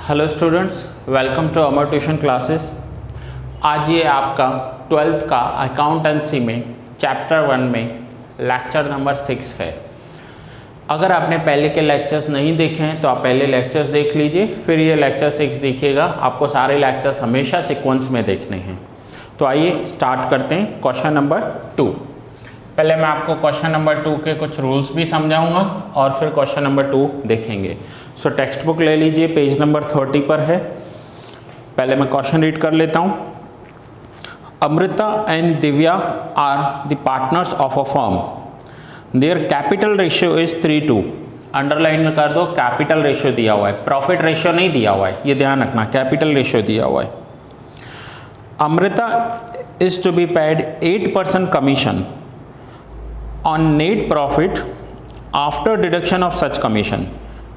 Hello students, welcome to Amar tuition classes. आज ये आपका 12th का अकाउंटेंसी में चैप्टर 1 में लेक्चर नंबर 6 है। अगर आपने पहले के लेक्चर्स नहीं देखे हैं तो आप पहले लेक्चर्स देख लीजिए, फिर ये लेक्चर 6 देखिएगा। आपको सारे लेक्चर्स हमेशा सीक्वेंस में देखने हैं। तो आइए स्टार्ट करते हैं क्वेश्चन नंबर 2। पहले मैं आपको क्वेश्चन नंबर 2 के कुछ रूल्स भी समझाऊंगा और फिर क्वेश्चन नंबर 2 देखेंगे। सो टेक्स्ट बुक ले लीजिए, पेज नंबर 30 पर है। पहले मैं क्वेश्चन रीड कर लेता हूँ। Amrita and Divya are the partners of a firm. Their capital ratio is 3:2। Underline कर दो, कैपिटल रेशियो दिया हुआ है, प्रॉफिट रेशियो नहीं दिया हुआ है, ये ध्यान रखना, कैपिटल रेशियो दिया हुआ है। Amrita is to be paid 8% commission on net profit after deduction of such commission.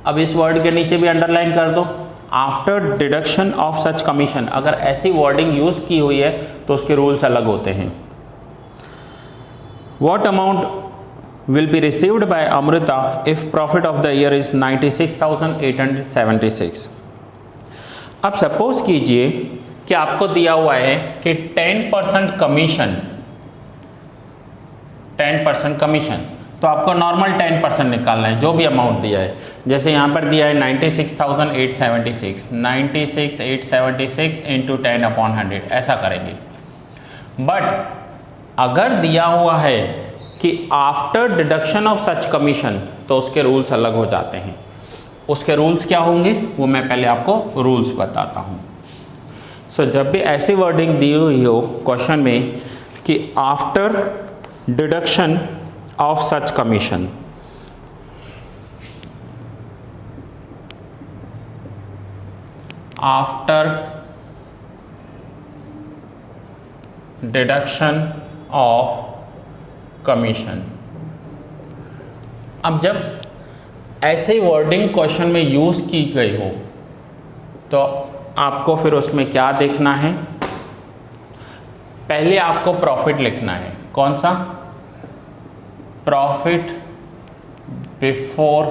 अब इस वर्ड के नीचे भी अंडरलाइन कर दो, after deduction of such commission. अगर ऐसी वर्डिंग यूज की हुई है तो उसके रूल्स अलग होते हैं। What amount will be received by Amrita if profit of the year is 96,876। अब सपोज कीजिए कि आपको दिया हुआ है कि 10% कमीशन, 10% कमीशन, तो आपको नॉर्मल 10% निकालना है जो भी अमाउंट दिया है। जैसे यहाँ पर दिया है 96,876, 96,876 इंटू 10/100, ऐसा करेंगे। बट अगर दिया हुआ है कि after deduction of such commission, तो उसके रूल्स अलग हो जाते हैं। उसके रूल्स क्या होंगे वो मैं पहले आपको रूल्स बताता हूँ। सो जब भी ऐसी वर्डिंग दी हुई हो क्वेश्चन में कि after deduction of such commission, after deduction of commission. अब जब ऐसे वर्डिंग क्वेश्चन में यूज की गई हो तो आपको फिर उसमें क्या देखना है, पहले आपको प्रॉफिट लिखना है। कौन सा? प्रॉफिट बिफोर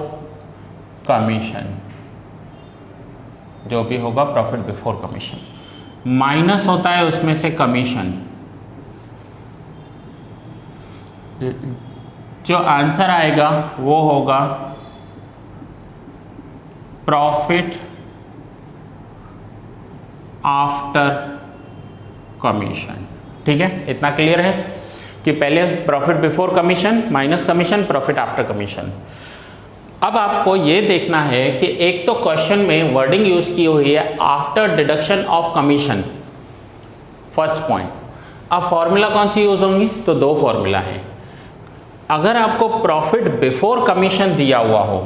कमीशन, जो भी होगा प्रॉफिट बिफोर कमीशन, माइनस होता है उसमें से कमीशन। जो आंसर आएगा वो होगा प्रॉफिट आफ्टर कमीशन। ठीक है, इतना क्लियर है कि पहले profit before commission minus commission, profit after commission. अब आपको ये देखना है कि एक तो क्वेश्चन में वर्डिंग यूज की हुई है after deduction of commission, first point. अब फॉर्मूला कौन सी यूज होंगी? तो दो फॉर्मूला है। अगर आपको प्रॉफिट बिफोर कमीशन दिया हुआ हो,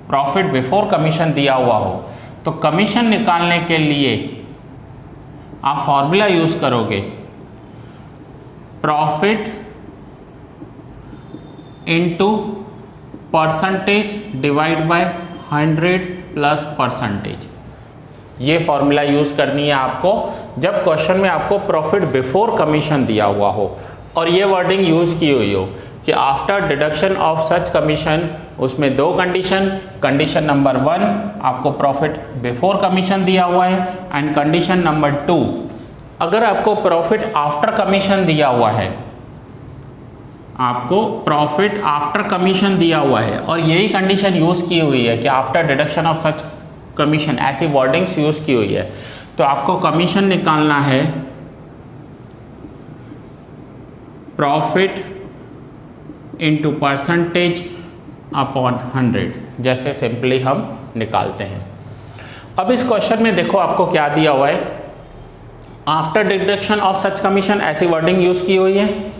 प्रॉफिट बिफोर कमीशन दिया हुआ हो, तो कमीशन निकालने के लिए आप फॉर्मूला यूज करोगे profit into percentage divide by 100 plus percentage. ये फॉर्मूला यूज करनी है आपको जब क्वेश्चन में आपको प्रॉफिट बिफोर कमीशन दिया हुआ हो और ये वर्डिंग यूज की हुई हो कि after deduction of such commission. उसमें दो कंडीशन, कंडीशन नंबर 1 आपको प्रॉफिट बिफोर कमीशन दिया हुआ है, एंड कंडीशन नंबर 2 अगर आपको प्रॉफिट आफ्टर कमीशन दिया हुआ है, आपको प्रॉफिट आफ्टर कमीशन दिया हुआ है और यही कंडीशन यूज की हुई है कि after deduction of such commission, ऐसी वर्डिंग्स यूज की हुई है, तो आपको कमीशन निकालना है प्रॉफिट इनटू परसेंटेज अपॉन 100, जैसे सिंपली हम निकालते हैं। अब इस क्वेश्चन में देखो आपको क्या दिया हुआ है, after deduction of such commission, ऐसी वर्डिंग यूज की हुई है,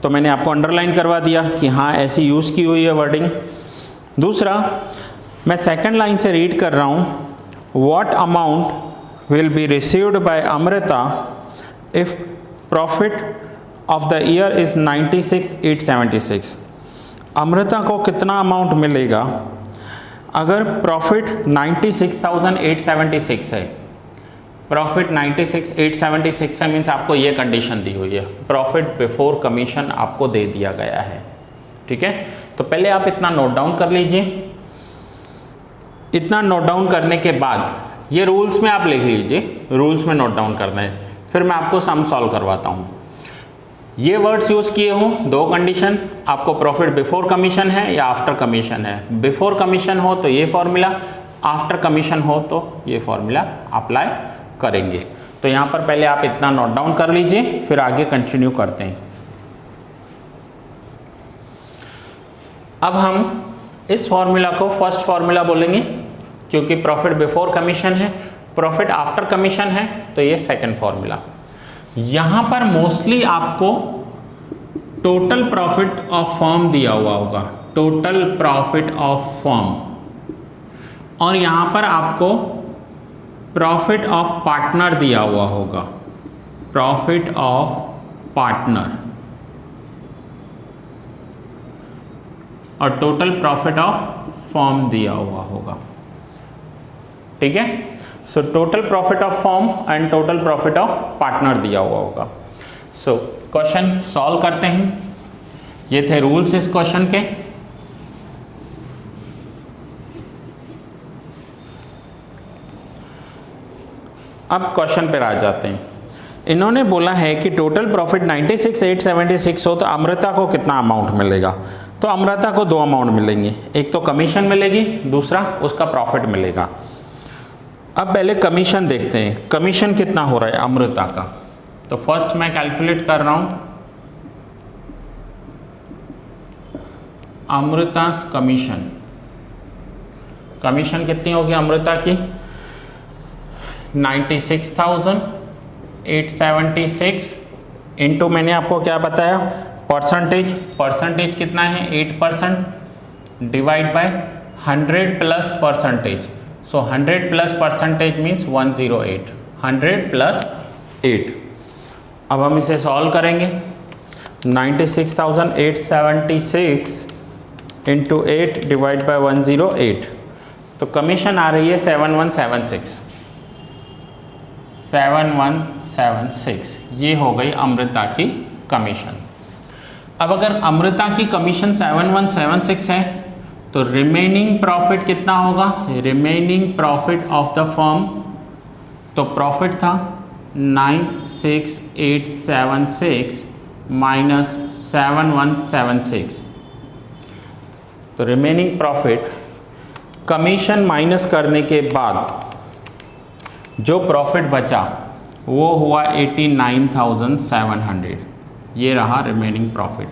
तो मैंने आपको अंडरलाइन करवा दिया कि हाँ ऐसी यूज की हुई है वर्डिंग। दूसरा, मैं सेकंड लाइन से रीड कर रहा हूँ, what amount will be received by Amrita if profit of the year is 96,876। Amrita को कितना अमाउंट मिलेगा अगर प्रॉफिट 96,876 है। प्रॉफिट 96,876 है, मीन्स आपको ये कंडीशन दी हुई है, प्रॉफिट बिफोर कमीशन आपको दे दिया गया है। ठीक है, तो पहले आप इतना नोट डाउन कर लीजिए। इतना नोट डाउन करने के बाद ये रूल्स में आप लिख लीजिए, रूल्स में नोट डाउन करना है, फिर मैं आपको सम सॉल्व करवाता हूँ। ये वर्ड्स यूज़ किए हूँ, दो कंडीशन, आपको प्रॉफिट बिफोर कमीशन है या आफ्टर कमीशन है। बिफोर कमीशन हो तो ये फॉर्मूला, आफ्टर कमीशन हो तो ये फॉर्मूला अप्लाई करेंगे। तो यहाँ पर पहले आप इतना नोट डाउन कर लीजिए, फिर आगे कंटिन्यू करते हैं। अब हम इस फॉर्मूला को फर्स्ट फॉर्मूला बोलेंगे, क्योंकि प्रॉफिट बिफोर कमीशन है, प्रॉफिट आफ्टर कमीशन है तो ये सेकंड फॉर्मूला। यहाँ पर मोस्टली आपको टोटल प्रॉफिट ऑफ फर्म दिया हुआ होगा, टोटल प्रॉफिट ऑफ फर्म, और यहाँ पर आपको प्रॉफिट ऑफ पार्टनर दिया हुआ होगा, प्रॉफिट ऑफ पार्टनर, और टोटल प्रॉफिट ऑफ फर्म दिया हुआ होगा। ठीक है, सो total profit of firm and total profit of partner दिया हुआ होगा। सो क्वेश्चन सॉल्व करते हैं। ये थे रूल्स इस क्वेश्चन के। अब क्वेश्चन पर आ जाते हैं। इन्होंने बोला है कि टोटल प्रॉफिट 96,876 हो तो अमृता को कितना अमाउंट मिलेगा। तो अमृता को दो अमाउंट मिलेंगे, एक तो कमीशन मिलेगी, दूसरा उसका प्रॉफिट मिलेगा। अब पहले कमीशन देखते हैं, कमीशन कितना हो रहा है अमृता का। तो फर्स्ट मैं कैलकुलेट कर रहा हूं अमृता कमीशन। कमीशन कितनी होगी अमृता की? 96,876 इंटू मैंने आपको क्या बताया परसेंटेज, परसेंटेज कितना है 8%, divide by 100 plus percentage. So 100 plus percentage means 108, 100 plus 8। अब हम इसे सॉल्व करेंगे। 96,876 इंटू 8 डिवाइड बाय 108, तो कमीशन आ रही है 7176। ये हो गई अमृता की कमीशन। अब अगर अमृता की कमीशन 7176 है तो रिमेनिंग प्रॉफिट कितना होगा? Remaining profit of the firm, तो प्रॉफिट था 96,876 माइनस 7176, तो रिमेनिंग प्रॉफिट कमीशन माइनस करने के बाद जो प्रॉफिट बचा वो हुआ 89,700। ये रहा रिमेनिंग प्रॉफिट।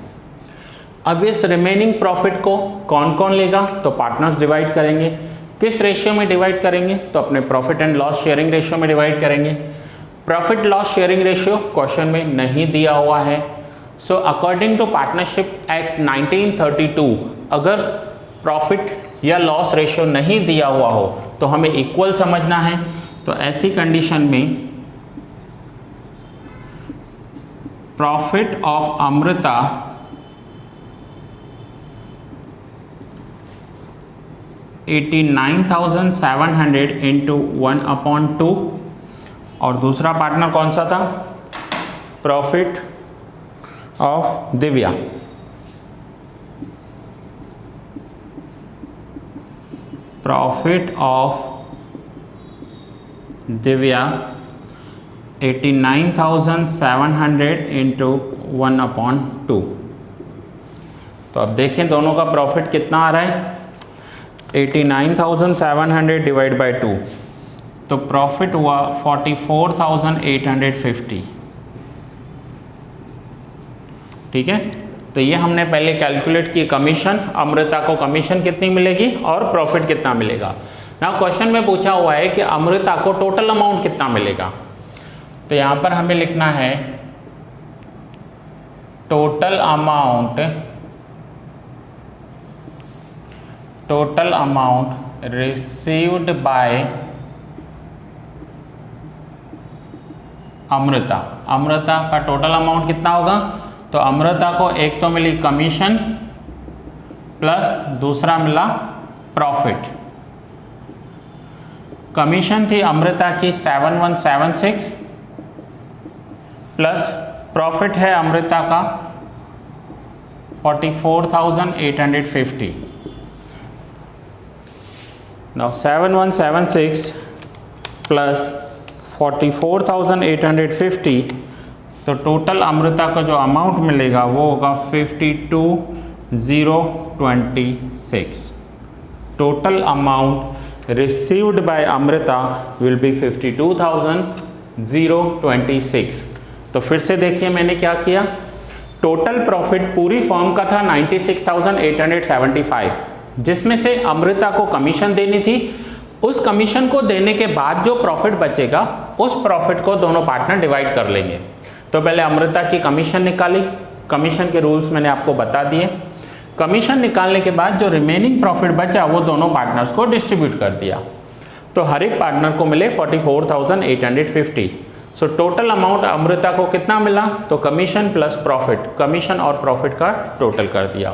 अब इस रिमेनिंग प्रॉफिट को कौन कौन लेगा? तो पार्टनर्स डिवाइड करेंगे। किस रेशियो में डिवाइड करेंगे? तो अपने profit and loss sharing ratio में डिवाइड करेंगे। Profit loss sharing ratio question में नहीं दिया हुआ है। So according to partnership act 1932 अगर प्रॉफिट या लॉस रेशियो नहीं दिया हुआ हो तो हमें इक्वल समझना है। तो ऐसी कंडीशन में प्रॉफिट ऑफ अमृता $89,700 इंटू 1/2, और दूसरा पार्टनर कौन सा था? Profit of Divya, profit of Divya 89,700 into 1/2। तो अब देखें दोनों का प्रॉफिट कितना आ रहा है? 89,700 डिवाइड बाई 2, तो प्रॉफिट हुआ 44,850। ठीक है, तो ये हमने पहले कैलकुलेट की कमीशन, अमृता को कमीशन कितनी मिलेगी और प्रॉफिट कितना मिलेगा। ना क्वेश्चन में पूछा हुआ है कि अमृता को टोटल अमाउंट कितना मिलेगा। तो यहाँ पर हमें लिखना है total amount received by Amrita. Amrita का टोटल अमाउंट कितना होगा? तो अमृता को एक तो मिली कमीशन प्लस दूसरा मिला प्रॉफिट। कमीशन थी अमृता की 7176 प्लस प्रॉफिट है अमृता का 44,850। नाउ 7176 प्लस 44,850, तो टोटल अमृता का जो अमाउंट मिलेगा वो होगा 52,026। Total amount received by Amrita will be 52,026। तो फिर से देखिए मैंने क्या किया, टोटल प्रॉफिट पूरी फर्म का था 96,875, जिसमें से अमृता को कमीशन देनी थी। उस कमीशन को देने के बाद जो प्रॉफिट बचेगा उस प्रॉफिट को दोनों पार्टनर डिवाइड कर लेंगे। तो पहले अमृता की कमीशन निकाली, कमीशन के रूल्स मैंने आपको बता दिए। कमीशन निकालने के बाद जो रिमेनिंग प्रॉफिट बचा वो दोनों पार्टनर्स को डिस्ट्रीब्यूट कर दिया। तो हर एक पार्टनर को मिले 44,850। सो टोटल अमाउंट अमृता को कितना मिला, तो कमीशन प्लस प्रॉफिट, कमीशन और प्रॉफिट का टोटल कर दिया।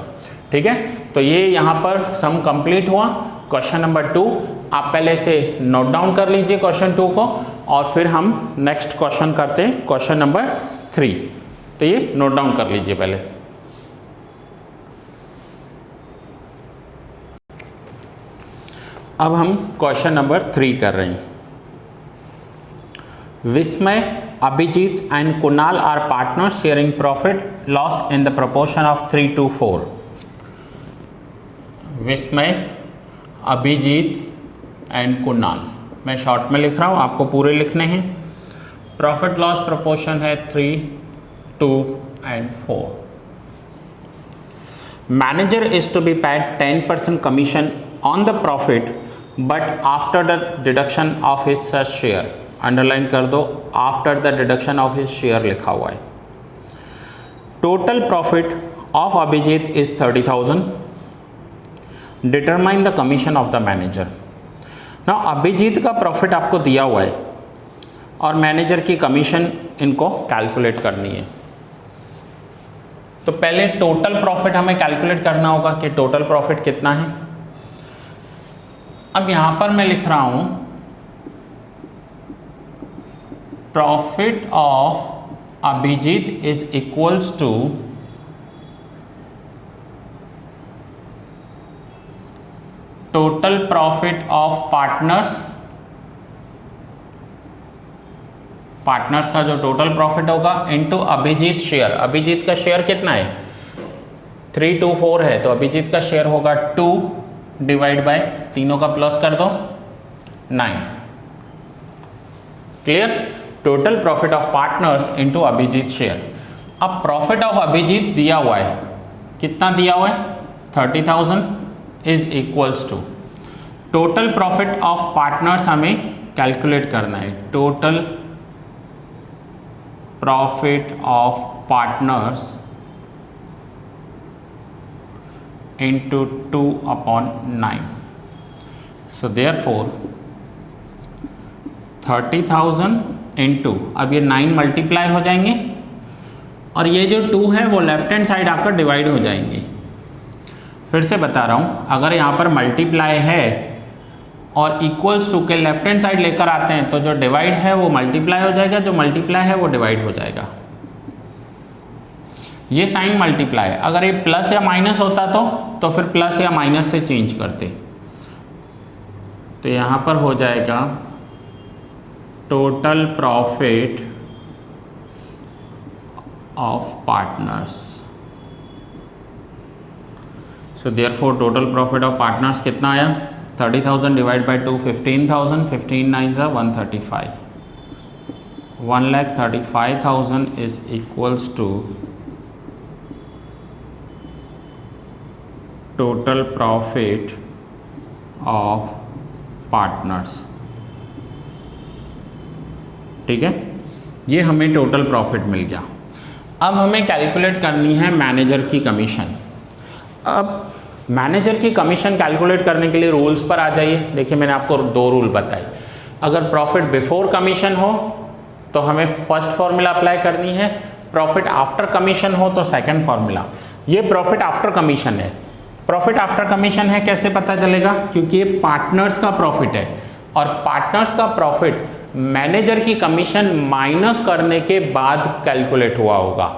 ठीक है, तो ये यहाँ पर सम कंप्लीट हुआ। क्वेश्चन नंबर 2 आप पहले से नोट डाउन कर लीजिए क्वेश्चन 2 को, और फिर हम नेक्स्ट क्वेश्चन करते हैं क्वेश्चन नंबर 3। तो ये नोट डाउन कर लीजिए पहले। अब हम क्वेश्चन नंबर 3 कर रहे हैं। Vismay, Abhijit and Kunal are partners sharing profit loss in the proportion of 3:4। Vismay, Abhijit and Kunal, मैं शॉर्ट में लिख रहा हूँ, आपको पूरे लिखने हैं। प्रॉफिट लॉस प्रोपोर्शन है 3, 2 and 4। Manager is to be paid 10% commission on the profit but after the deduction of his share. Underline कर दो, after the deduction of his share लिखा हुआ है। Total profit of Abhijit is 30,000। Determine the commission of the manager. ना अभिजीत का profit आपको दिया हुआ है और मैनेजर की कमीशन इनको कैलकुलेट करनी है। तो पहले टोटल प्रॉफिट हमें कैलकुलेट करना होगा कि टोटल प्रॉफिट कितना है। अब यहां पर मैं लिख रहा हूं profit of Abhijit is equals to total profit of partners. Partners का जो टोटल प्रॉफिट होगा इनटू अभिजीत शेयर। अभिजीत का शेयर कितना है, 324 है, तो अभिजीत का शेयर होगा 2 डिवाइड बाय, तीनों का प्लस कर दो 9। Clear, total profit of partners into Abhijit share. अब प्रॉफिट ऑफ अभिजीत दिया हुआ है, कितना दिया हुआ है 30,000 is equals to total profit of partners हमें कैलकुलेट करना है। Total profit of partners into 2/9। So therefore 30,000 into, अब ये 9 मल्टीप्लाई हो जाएंगे और ये जो 2 है वो लेफ्ट हैंड साइड आकर डिवाइड हो जाएंगे। फिर से बता रहा हूँ, अगर यहाँ पर मल्टीप्लाई है और इक्वल्स टू के लेफ्ट हैंड साइड लेकर आते हैं तो जो डिवाइड है वो मल्टीप्लाई हो जाएगा, जो मल्टीप्लाई है वो डिवाइड हो जाएगा। ये साइन मल्टीप्लाई, अगर ये प्लस या माइनस होता तो फिर प्लस या माइनस से चेंज करते। तो यहाँ पर हो जाएगा total profit of partners. So therefore total profit of partners कितना आया, 30,000 divide by 2 15,000, 15 9 135, 1,35,000 is equals to total profit of partners. ठीक है, ये हमें टोटल प्रॉफिट मिल गया। अब हमें कैलकुलेट करनी है मैनेजर की कमीशन। अब मैनेजर की कमीशन कैलकुलेट करने के लिए रूल्स पर आ जाइए। देखिए मैंने आपको 2 रूल बताए। अगर प्रॉफिट बिफोर कमीशन हो तो हमें फर्स्ट फॉर्मूला अप्लाई करनी है, प्रॉफिट आफ्टर कमीशन हो तो सेकंड फॉर्मूला। ये प्रॉफिट आफ्टर कमीशन है। प्रॉफिट आफ्टर कमीशन है, कैसे पता चलेगा, क्योंकि ये पार्टनर्स का प्रॉफिट है और पार्टनर्स का प्रॉफिट मैनेजर की कमीशन माइनस करने के बाद कैलकुलेट हुआ होगा।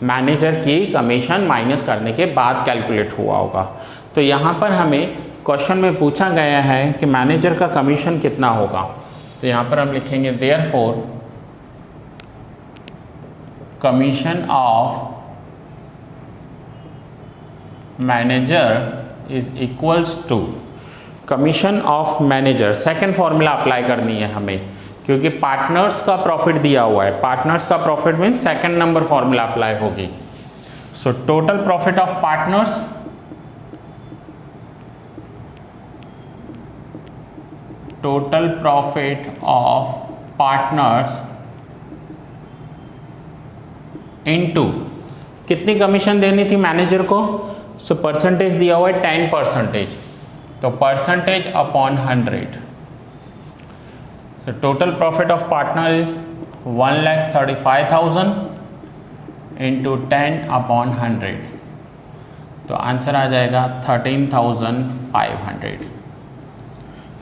मैनेजर की कमीशन माइनस करने के बाद कैलकुलेट हुआ होगा। तो यहाँ पर हमें क्वेश्चन में पूछा गया है कि मैनेजर का कमीशन कितना होगा। तो यहाँ पर हम लिखेंगे therefore commission of manager is equals to commission of manager. Second formula apply करनी है हमें, क्योंकि पार्टनर्स का प्रॉफिट दिया हुआ है। पार्टनर्स का profit means second number formula apply होगी। So total profit of partners total profit of partners into कितनी कमीशन देनी थी मैनेजर को। सो परसेंटेज दिया हुआ है 10%, तो percentage upon 100। So total profit of partner is 1,35,000 into 10 upon 100, तो आंसर आ जाएगा 13,500।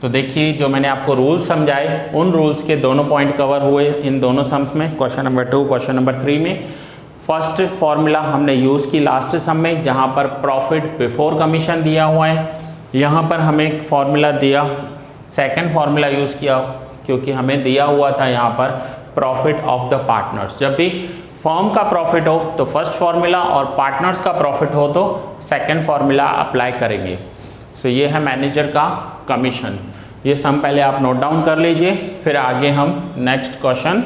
तो देखिए जो मैंने आपको रूल्स समझाए उन रूल्स के दोनों पॉइंट कवर हुए इन दोनों सम्स में, क्वेश्चन नंबर 2 क्वेश्चन नंबर 3 में। फर्स्ट फॉर्मूला हमने यूज़ की लास्ट सम में, जहाँ पर प्रॉफिट बिफोर कमीशन दिया हुआ है। यहाँ पर हमें एक फॉर्मूला दिया, सेकंड फॉर्मूला यूज़ किया क्योंकि हमें दिया हुआ था यहाँ पर प्रॉफिट ऑफ द पार्टनर्स। जब भी फर्म का प्रॉफिट हो तो फर्स्ट फॉर्मूला और पार्टनर्स का प्रॉफिट हो तो सेकंड फॉर्मूला अप्लाई करेंगे। सो ये है मैनेजर का कमीशन। ये सम पहले आप नोट डाउन कर लीजिए, फिर आगे हम नेक्स्ट क्वेश्चन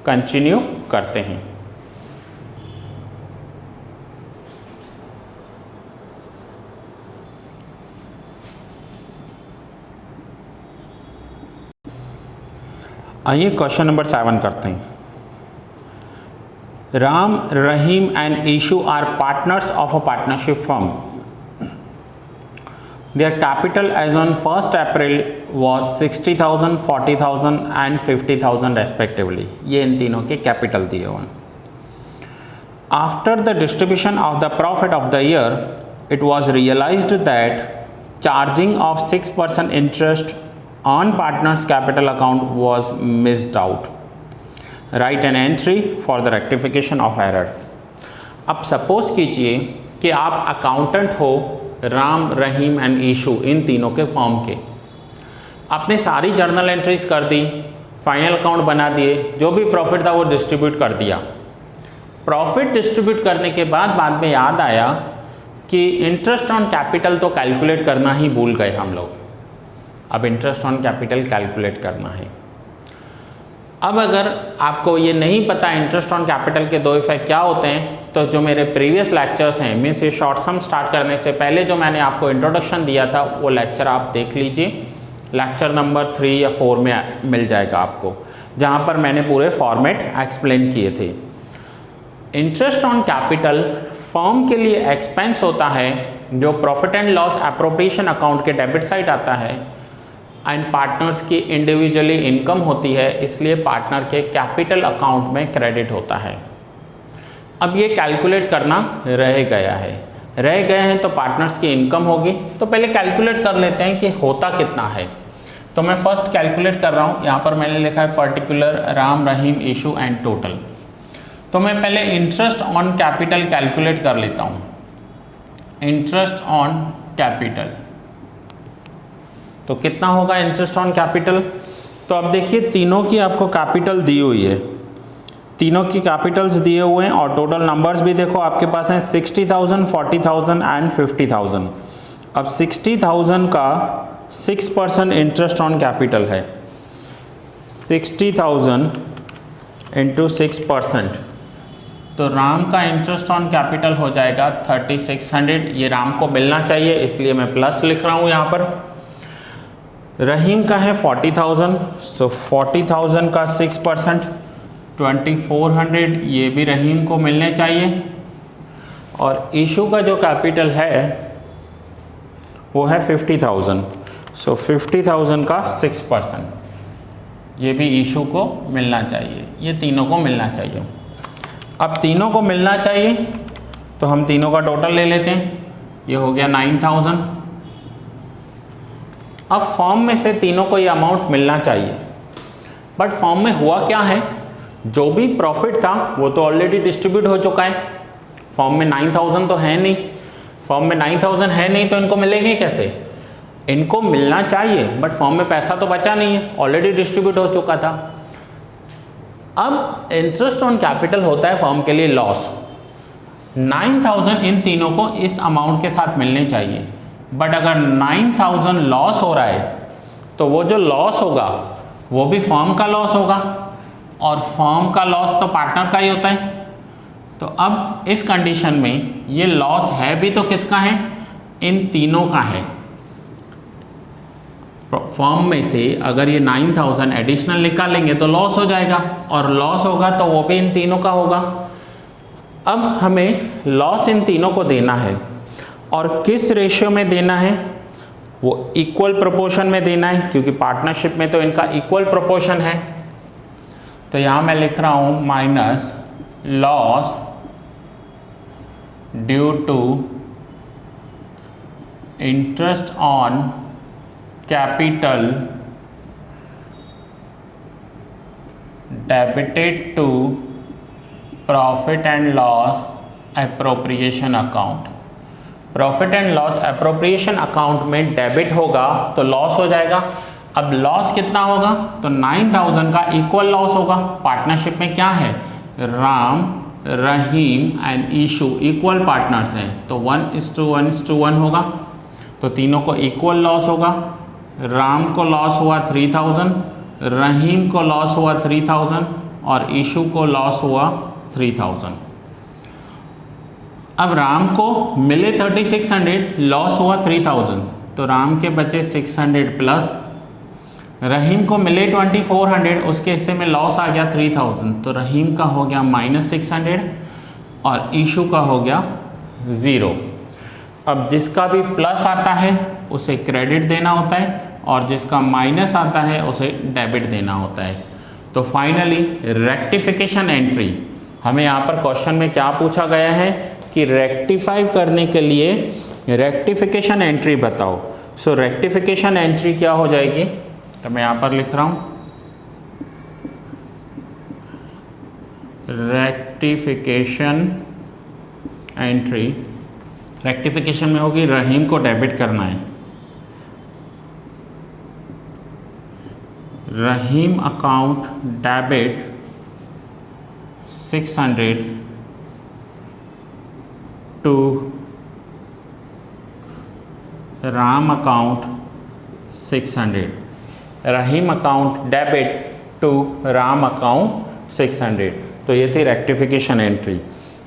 कंटिन्यू करते हैं। आइए क्वेश्चन नंबर 7 करते हैं। Ram, Rahim and Ishu are partners of a partnership firm. Their capital as on 1st April was 60,000, 40,000 and 50,000 respectively। ये इन तीनों के कैपिटल दिए हुए हैं। After the distribution of the profit of the year, it was realized that charging of 6% interest on partners capital account was missed out। Write an entry for the rectification of error। अब suppose कीजिए कि आप accountant हो, Ram, Rahim and ईशू इन तीनों के form के। आपने सारी जर्नल एंट्रीज कर दी, फाइनल अकाउंट बना दिए, जो भी प्रॉफिट था वो डिस्ट्रीब्यूट कर दिया। प्रॉफिट डिस्ट्रीब्यूट करने के बाद में याद आया कि इंटरेस्ट ऑन कैपिटल तो कैलकुलेट करना ही भूल गए हम लोग। अब इंटरेस्ट ऑन कैपिटल कैलकुलेट करना है। अब अगर आपको ये नहीं पता इंटरेस्ट ऑन कैपिटल के दो इफेक्ट क्या होते हैं, तो जो मेरे प्रीवियस लेक्चर्स हैं, मीन्स ये शॉर्ट सम स्टार्ट करने से पहले जो मैंने आपको इंट्रोडक्शन दिया था वो लेक्चर आप देख लीजिए। लेक्चर नंबर 3 या 4 में मिल जाएगा आपको, जहाँ पर मैंने पूरे फॉर्मेट एक्सप्लेन किए थे। इंटरेस्ट ऑन कैपिटल फर्म के लिए एक्सपेंस होता है जो profit and loss appropriation account के डेबिट साइड आता है, एंड पार्टनर्स की इंडिविजुअली इनकम होती है, इसलिए पार्टनर के कैपिटल अकाउंट में क्रेडिट होता है। अब ये कैलकुलेट करना रह गया है, रह गए हैं तो पार्टनर्स की इनकम होगी। तो पहले कैलकुलेट कर लेते हैं कि होता कितना है। तो मैं फर्स्ट कैलकुलेट कर रहा हूँ। यहाँ पर मैंने लिखा है particular Ram, Rahim, Ishu and total. तो मैं पहले इंटरेस्ट ऑन कैपिटल कैलकुलेट कर लेता हूँ। इंटरेस्ट ऑन कैपिटल तो कितना होगा इंटरेस्ट ऑन कैपिटल। तो अब देखिए तीनों की आपको कैपिटल दी हुई है, तीनों की कैपिटल्स दिए हुए हैं और टोटल नंबर्स भी देखो आपके पास हैं 60,000, 40,000 एंड 50,000। अब 60,000 का 6% इंटरेस्ट ऑन कैपिटल है। 60,000 इंटू 6%, तो राम का इंटरेस्ट ऑन कैपिटल हो जाएगा 3600। ये राम को मिलना चाहिए इसलिए मैं प्लस लिख रहा हूँ यहाँ पर। रहीम का है 40,000, सो 40,000 का 6% 2400, ये भी रहीम को मिलने चाहिए। और इशू का जो कैपिटल है वो है 50,000, सो 50,000 का 6%, ये भी इशू को मिलना चाहिए। ये तीनों को मिलना चाहिए। अब तीनों को मिलना चाहिए तो हम तीनों का टोटल ले लेते हैं। ये हो गया 9,000। अब फॉर्म में से तीनों को ये अमाउंट मिलना चाहिए, बट फॉर्म में हुआ क्या है, जो भी प्रॉफिट था वो तो ऑलरेडी डिस्ट्रीब्यूट हो चुका है। फॉर्म में 9,000 तो है नहीं, फॉर्म में 9,000 है नहीं, तो इनको मिलेंगे कैसे। इनको मिलना चाहिए बट फर्म में पैसा तो बचा नहीं है, ऑलरेडी डिस्ट्रीब्यूट हो चुका था। अब इंटरेस्ट ऑन कैपिटल होता है फर्म के लिए लॉस। 9000 इन तीनों को इस अमाउंट के साथ मिलने चाहिए, बट अगर 9000 लॉस हो रहा है तो वो जो लॉस होगा वो भी फर्म का लॉस होगा, और फर्म का लॉस तो पार्टनर का ही होता है। तो अब इस कंडीशन में ये लॉस है भी तो किसका है, इन तीनों का है। फर्म में से अगर ये 9000 एडिशनल निकालेंगे तो लॉस हो जाएगा, और लॉस होगा तो वो भी इन तीनों का होगा। अब हमें लॉस इन तीनों को देना है, और किस रेशियो में देना है, वो इक्वल प्रोपोर्शन में देना है, क्योंकि पार्टनरशिप में तो इनका इक्वल प्रोपोर्शन है। तो यहाँ मैं लिख रहा हूँ minus loss due to interest on capital debited to profit and loss appropriation account. Profit and loss appropriation account में डेबिट होगा तो लॉस हो जाएगा। अब लॉस कितना होगा, तो 9000 का इक्वल लॉस होगा। पार्टनरशिप में क्या है, Ram, Rahim and Ishu equal partners हैं, तो 1:1:1 होगा। तो तीनों को इक्वल लॉस होगा। राम को लॉस हुआ 3000, रहीम को लॉस हुआ 3000 और ईशू को लॉस हुआ 3000। अब राम को मिले 3600, लॉस हुआ 3000, तो राम के बचे 600 प्लस। रहीम को मिले 2400, उसके हिस्से में लॉस आ गया 3000, तो रहीम का हो गया -600 और ईशू का हो गया 0। अब जिसका भी प्लस आता है उसे क्रेडिट देना होता है, और जिसका माइनस आता है उसे डेबिट देना होता है। तो फाइनली रेक्टिफिकेशन एंट्री, हमें यहाँ पर क्वेश्चन में क्या पूछा गया है कि रेक्टिफाई करने के लिए रेक्टिफिकेशन एंट्री बताओ। सो रेक्टिफिकेशन एंट्री क्या हो जाएगी, तो मैं यहाँ पर लिख रहा हूँ रेक्टिफिकेशन एंट्री। रेक्टिफिकेशन में होगी रहीम को डेबिट करना है, Rahim account debit 600 to Ram account 600। Rahim account debit to Ram account 600। तो ये थी रेक्टिफिकेशन एंट्री।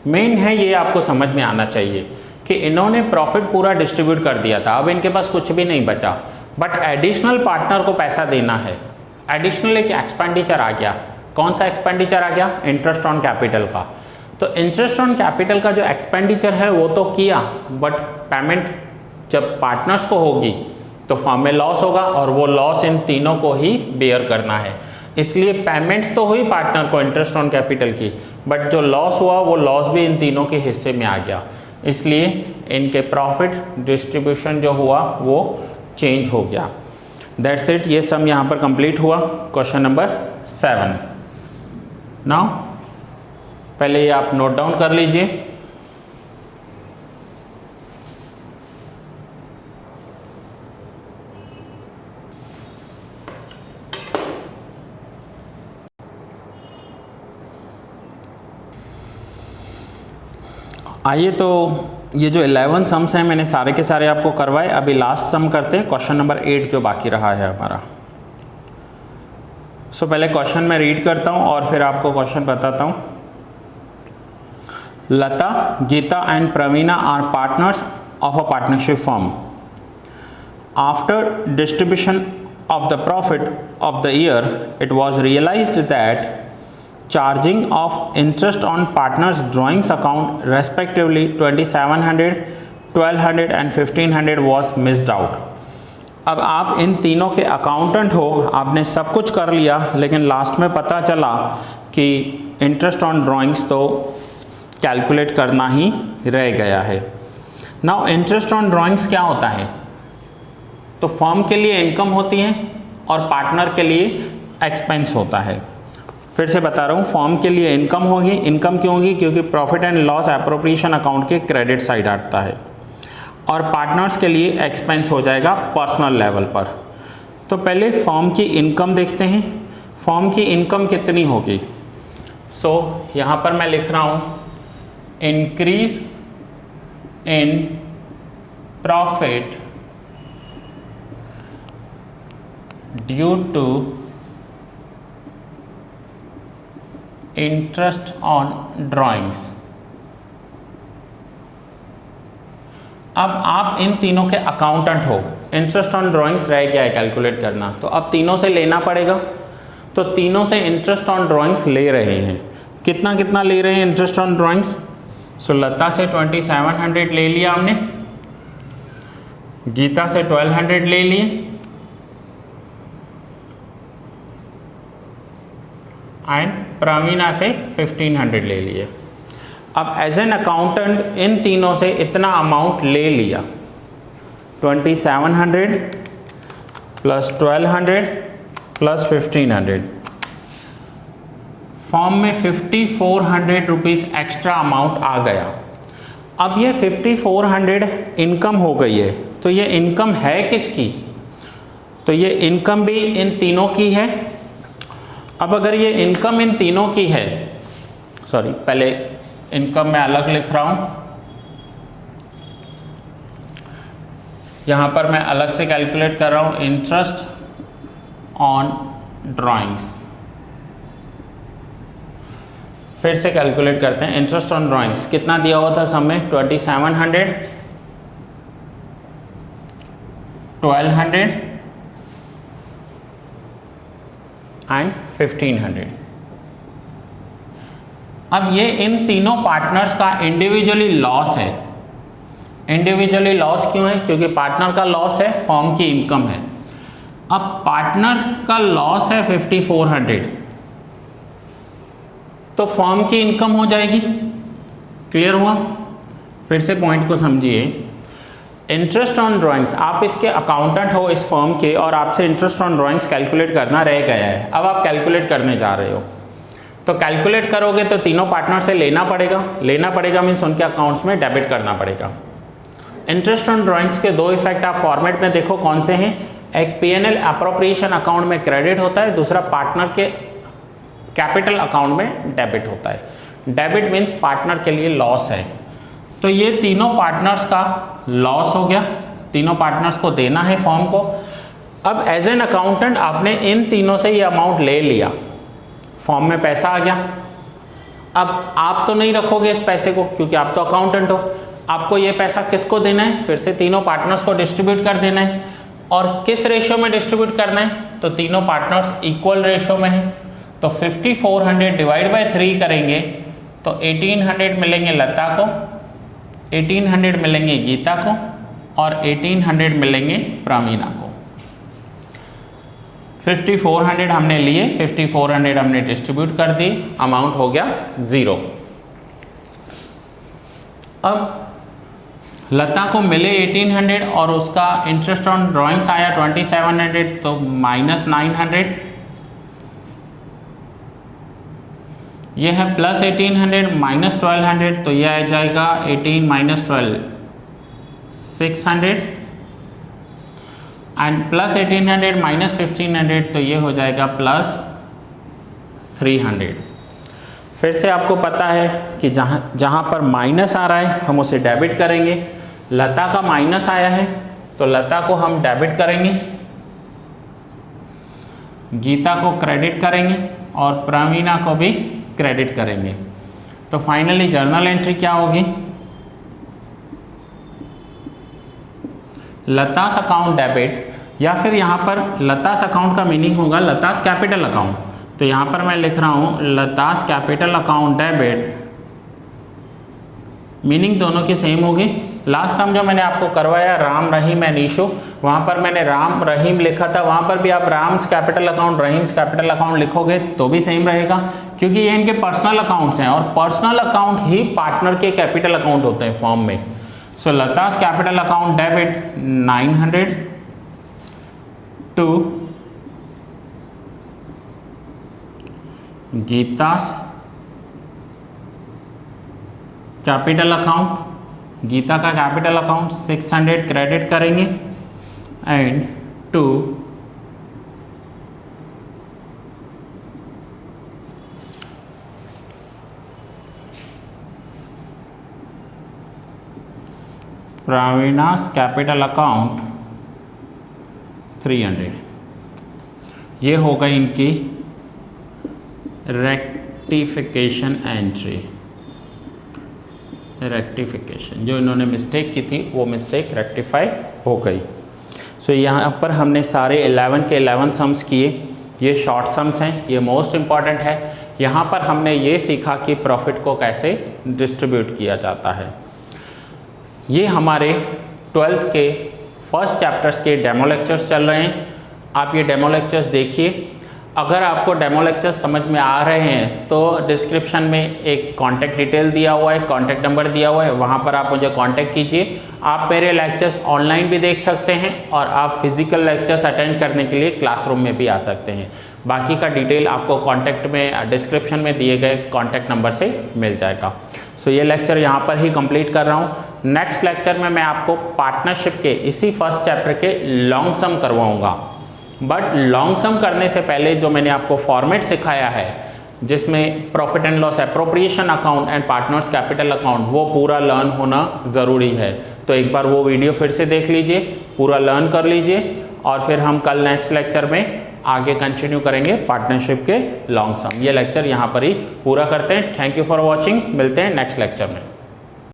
मेन है ये आपको समझ में आना चाहिए कि इन्होंने प्रॉफिट पूरा डिस्ट्रीब्यूट कर दिया था, अब इनके पास कुछ भी नहीं बचा, बट एडिशनल पार्टनर को पैसा देना है। एडिशनल एक एक्सपेंडिचर आ गया। कौन सा एक्सपेंडिचर आ गया, इंटरेस्ट ऑन कैपिटल का। तो इंटरेस्ट ऑन कैपिटल का जो एक्सपेंडिचर है वो तो किया, बट पेमेंट जब पार्टनर्स को होगी तो फर्म में लॉस होगा, और वो लॉस इन तीनों को ही बेयर करना है। इसलिए पेमेंट्स तो हुई पार्टनर को इंटरेस्ट ऑन कैपिटल की, बट जो लॉस हुआ वो लॉस भी इन तीनों के हिस्से में आ गया। इसलिए इनके प्रॉफिट डिस्ट्रीब्यूशन जो हुआ वो चेंज हो गया। That's it. ये सम यहाँ पर कंप्लीट हुआ। Question number 7। नाउ पहले ये आप नोट डाउन कर लीजिए। आइए, तो ये जो 11 सम्स हैं मैंने सारे के सारे आपको करवाए। अभी लास्ट सम करते हैं, क्वेश्चन नंबर 8 जो बाकी रहा है हमारा। सो पहले क्वेश्चन मैं रीड करता हूँ और फिर आपको क्वेश्चन बताता हूँ। Lata, Geeta and Praveena are partners of a partnership firm. After distribution of the profit of the year, it was realized that charging of interest on partners drawings account respectively 2700, 1200 and 1500 was missed out. अब आप इन तीनों के accountant हो, आपने सब कुछ कर लिया, लेकिन लास्ट में पता चला कि इंटरेस्ट ऑन ड्राइंग्स तो कैलकुलेट करना ही रह गया है। नाउ इंटरेस्ट ऑन ड्राइंग्स क्या होता है? तो फर्म के लिए इनकम होती है और पार्टनर के लिए एक्सपेंस होता है। फिर से बता रहा हूँ, फर्म के लिए इनकम होगी। इनकम क्यों होगी? क्योंकि profit and loss appropriation account के क्रेडिट साइड आता है। और पार्टनर्स के लिए एक्सपेंस हो जाएगा पर्सनल लेवल पर। तो पहले फर्म की इनकम देखते हैं, फर्म की इनकम कितनी होगी। सो यहाँ पर मैं लिख रहा हूँ increase in profit due to interest on drawings. अब आप इन तीनों के अकाउंटेंट हो, इंटरेस्ट ऑन ड्राइंग्स रह गया है कैलकुलेट करना, तो अब तीनों से लेना पड़ेगा। तो तीनों से इंटरेस्ट ऑन ड्राइंग्स ले रहे हैं, कितना कितना ले रहे हैं इंटरेस्ट ऑन ड्राइंग्स। सो लता से 2700 ले लिया हमने, गीता से 1200 ले लिए, एंड प्रवीणा से 1500 ले लिए। अब एज एन अकाउंटेंट इन तीनों से इतना अमाउंट ले लिया, 2700 प्लस 1200 प्लस 1500, फॉर्म में 5400 रुपीज़ एक्स्ट्रा अमाउंट आ गया। अब ये 5400 इनकम हो गई है, तो ये इनकम है किसकी, तो ये इनकम भी इन तीनों की है। अब अगर ये इनकम इन तीनों की है, सॉरी पहले इनकम मैं अलग लिख रहा हूँ, यहाँ पर मैं अलग से कैलकुलेट कर रहा हूँ इंटरेस्ट ऑन ड्राइंग्स। फिर से कैलकुलेट करते हैं इंटरेस्ट ऑन ड्राइंग्स कितना दिया हुआ था सब में, 2700, 1200 एंड 1500। अब ये इन तीनों पार्टनर्स का इंडिविजुअली लॉस है। इंडिविजुअली लॉस क्यों है, क्योंकि पार्टनर का लॉस है, फर्म की इनकम है। अब पार्टनर्स का लॉस है 5400, तो फर्म की इनकम हो जाएगी। क्लियर हुआ। फिर से पॉइंट को समझिए, इंटरेस्ट ऑन ड्राइंग्स, आप इसके अकाउंटेंट हो इस फर्म के, और आपसे इंटरेस्ट ऑन ड्राइंग्स कैलकुलेट करना रह गया है। अब आप कैलकुलेट करने जा रहे हो, तो कैलकुलेट करोगे तो तीनों पार्टनर से लेना पड़ेगा मीन्स उनके अकाउंट्स में डेबिट करना पड़ेगा। इंटरेस्ट ऑन ड्राइंग्स के दो इफेक्ट आप फॉर्मेट में देखो कौन से हैं, एक P&L अप्रोप्रिएशन अकाउंट में क्रेडिट होता है, दूसरा पार्टनर के कैपिटल अकाउंट में डेबिट होता है। डेबिट मीन्स पार्टनर के लिए लॉस है, तो ये तीनों पार्टनर्स का लॉस हो गया, तीनों पार्टनर्स को देना है फर्म को। अब एज एन अकाउंटेंट आपने इन तीनों से ये अमाउंट ले लिया, फॉर्म में पैसा आ गया। अब आप तो नहीं रखोगे इस पैसे को, क्योंकि आप तो अकाउंटेंट हो, आपको ये पैसा किसको देना है, फिर से तीनों पार्टनर्स को डिस्ट्रीब्यूट कर देना है। और किस रेशियो में डिस्ट्रीब्यूट करना है, तो तीनों पार्टनर्स इक्वल रेशियो में है, तो 5400 डिवाइड बाय 3 करेंगे तो 1800 मिलेंगे लता को, 1800 मिलेंगे गीता को, और 1800 मिलेंगे प्रवीणा को। 5400 हमने लिए, 5400 हमने डिस्ट्रीब्यूट कर दी, अमाउंट हो गया 0। अब लता को मिले 1800 और उसका इंटरेस्ट ऑन ड्राइंग्स आया 2700, तो माइनस 900, ये है प्लस 1800 माइनस 1200, तो ये आ जाएगा 18 माइनस 12 600, एंड प्लस 1800 माइनस 1500, तो ये हो जाएगा प्लस 300। फिर से आपको पता है कि जहाँ पर माइनस आ रहा है हम उसे डेबिट करेंगे। लता का माइनस आया है तो लता को हम डेबिट करेंगे, गीता को क्रेडिट करेंगे और प्रवीणा को भी क्रेडिट करेंगे। तो फाइनली जर्नल एंट्री क्या होगी, लतास अकाउंट डेबिट, या फिर यहाँ पर लतास अकाउंट का मीनिंग होगा लतास कैपिटल अकाउंट। तो यहाँ पर मैं लिख रहा हूँ लतास कैपिटल अकाउंट डेबिट, मीनिंग दोनों की सेम होगी। लास्ट सम जो मैंने आपको करवाया राम रहीम एंड ईशू, वहाँ पर मैंने राम रहीम लिखा था, वहाँ पर भी आप Ram's capital account Rahim's capital account लिखोगे तो भी सेम रहेगा, क्योंकि ये इनके पर्सनल अकाउंट्स हैं और पर्सनल अकाउंट ही पार्टनर के कैपिटल अकाउंट होते हैं फॉर्म में। So Lata's capital account debit 900 to Geeta's capital account Geeta का कैपिटल अकाउंट 600 क्रेडिट करेंगे and to Praveena's capital account 300। ये हो गई इनकी रेक्टिफिकेशन एंट्री। रेक्टिफिकेशन जो इन्होंने मिस्टेक की थी वो मिस्टेक रेक्टिफाई हो गई। सो यहाँ पर हमने सारे 11 के 11 सम्स किए। ये शॉर्ट सम्स हैं, ये मोस्ट इम्पॉर्टेंट है। यहाँ पर हमने ये सीखा कि प्रॉफिट को कैसे डिस्ट्रीब्यूट किया जाता है। ये हमारे 12th के फर्स्ट चैप्टर्स के डेमो लेक्चर्स चल रहे हैं। आप ये डेमो लेक्चर्स देखिए। अगर आपको डेमो लेक्चर्स समझ में आ रहे हैं तो डिस्क्रिप्शन में एक कॉन्टैक्ट डिटेल दिया हुआ है, कॉन्टैक्ट नंबर दिया हुआ है, वहाँ पर आप मुझे कॉन्टैक्ट कीजिए। आप मेरे लेक्चर्स ऑनलाइन भी देख सकते हैं और आप फिज़िकल लेक्चर्स अटेंड करने के लिए क्लासरूम में भी आ सकते हैं। बाकी का डिटेल आपको कॉन्टैक्ट में डिस्क्रिप्शन में दिए गए कॉन्टैक्ट नंबर से मिल जाएगा। सो ये लेक्चर यहाँ पर ही कंप्लीट कर रहा हूँ। नेक्स्ट लेक्चर में मैं आपको पार्टनरशिप के इसी फर्स्ट चैप्टर के लॉन्ग सम करवाऊँगा। बट लॉन्ग सम करने से पहले जो मैंने आपको फॉर्मेट सिखाया है जिसमें profit and loss appropriation account and partners capital account, वो पूरा लर्न होना ज़रूरी है। तो एक बार वो वीडियो फिर से देख लीजिए, पूरा लर्न कर लीजिए और फिर हम कल नेक्स्ट लेक्चर में आगे कंटिन्यू करेंगे पार्टनरशिप के लॉन्ग सम। ये लेक्चर यहाँ पर ही पूरा करते हैं। Thank you for watching. मिलते हैं नेक्स्ट लेक्चर में।